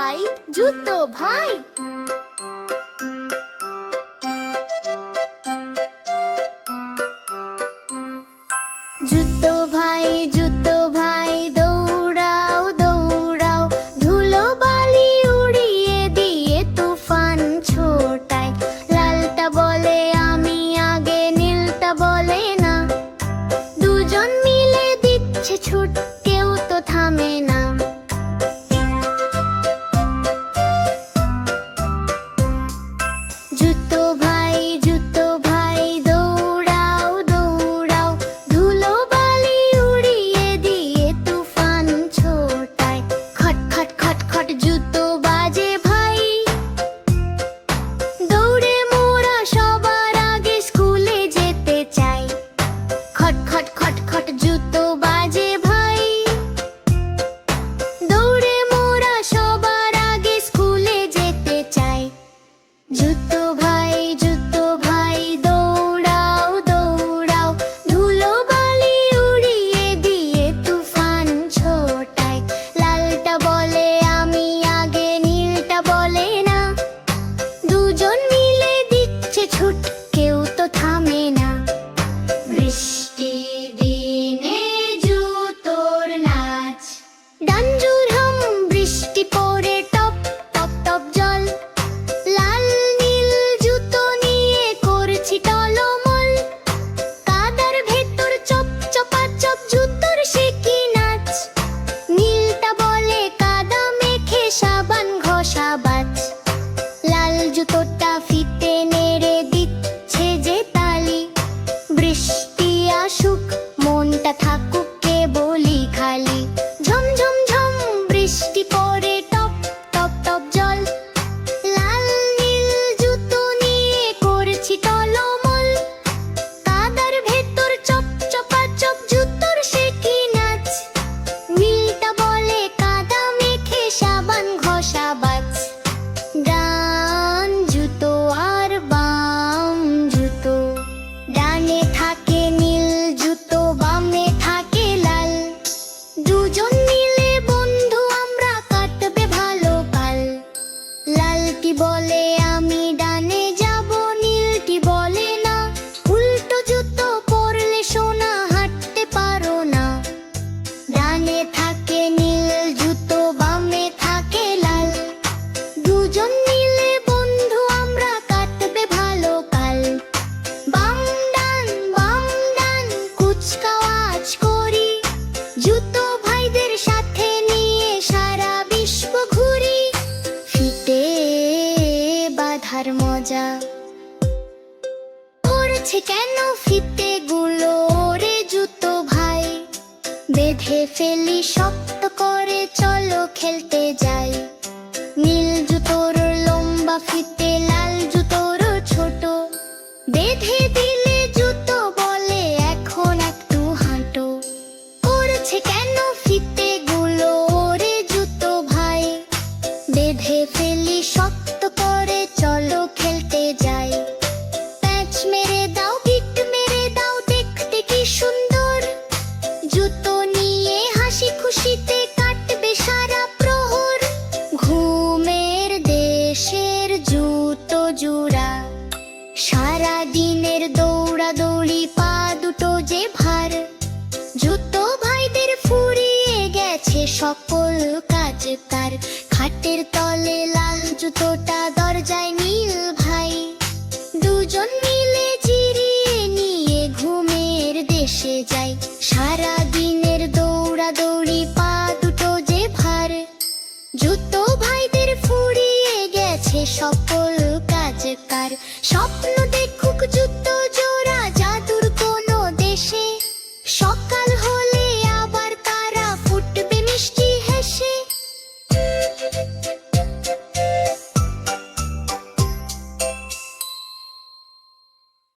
ভাই, জুতো ভাই। জুতো ভাই, জুতো ভাই, দৌড়াও দৌড়াও, ধুলো বালি উড়িয়ে দিয়ে তুফান ছোটায়। লালটা বলে আমি আগে, নীলটা বলে না, দুজন মিলে দিচ্ছে ছুট, কেউ তো থামে না। জুতো ভাই, জুতো ভাই, দৌড়াও দৌড়াও, ধুলো বালি উড়িয়ে দিয়ে তুফান ছোটায়। খট খট খট খট জুতো বাজে ভাই, দৌড়ে মোরা সবার আগে স্কুলে যেতে চাই। খট খট খট খট জুতো বাজে ভাই, দৌড়ে মোরা সবার আগে স্কুলে যেতে চাই। জুতো ভাই, জুতো ভাই, দৌড়াও দৌড়াও, ধুলো বালি উড়িয়ে দিয়ে তুফান ছোটায়। লালটা বলে আমি আগে, নীলটা বলে না, দুজন মিলে দিচ্ছে ছুট, কেউ তো থামে না। বৃষ্টির দিনে জুতোর নাচ, ডাঞ্জুরহাম বৃষ্টি পড়ে টপ টপ টপ জল, লাল নীল জুতো নিয়ে করছি টলমল। কাদার ভেতর চপ চপাচপ জুতোর সে কি নাচ, নীলটা বলে কাদা মেখে সাবান ঘষা বাজ। লাল জুতোটা ফিতে নেড়ে দিচ্ছে যে তালি, বৃষ্টি আসুক মনটা থাকুক কেবলই খালি। ঝম ঝম ঝম বৃষ্টি পড়ে টপ টপ টপ জল, লাল নীল জুতো নিয়ে করছি টলমল। কাদার ভেতর চপ চপাচপ জুতোর সে কি নাচ, নীলটা বলে কাদা মেখে সাবান ঘষা বাজ। ডান জুতো আর বাম জুতো, ডানে থাকে নীল জুতো, বামে থাকে লাল, দুজন মিলে বন্ধু আমরা কাটবে ভালো কাল। লালটি বলে আমি ডানে যাব, নীলটি বলে না, উল্টো জুতো পরলে সোনা হাঁটতে পারো না। ডানে থাকে নীল জুতো, বামে থাকে লাল, দুজন মিলে বন্ধু আমরা কাটবে ভালো কাল। বাম ডান কুচকাওয়াজ করি, জুতো ভাইদের সাথে নিয়ে সারা বিশ্ব ঘুরি। ফিতে বাঁধার মজা পড়ছে কেন ফিতে গুলো রে জুতো ভাই, বেঁধে ফেলি শক্ত করে চলো খেলতে যাই। নীল জুতোর লম্বা ফিতে, লাল জুতোর ছোট, বেঁধে দিলে জুতো বলে এখন একটু হাঁটো। পড়ছে কেন ফিতে গুলো রে জুতো ভাই, বেঁধে ফেলি শক্ত করে চলো খেলতে যাই। প্যাঁচ মেরে দাও, বিট মেরে দাও, দেখতে কি সুন্দর, জুতো নিয়ে হাসি খুশিতে কাটবে সারা প্রহর। ঘুমের দেশের জুতো জোড়া, সারা দিনের দৌড়াদৌড়ি, পা দুটো যে ভার, জুতো ভাইদের ফুরিয়ে গেছে সকল কাজ তার। খাটের তলে লাল জুতোটা, দরজায় নীল ভাই, দুজন মিলে জিরিয়ে নিয়ে ঘুমের দেশে যাই। সারা দিনের দৌড়াদৌড়ি, পা দুটো যে ভার, জুতো ভাইদের ফুরিয়ে গেছে সকল কাজ কার। স্বপ্ন দেখুক জুতো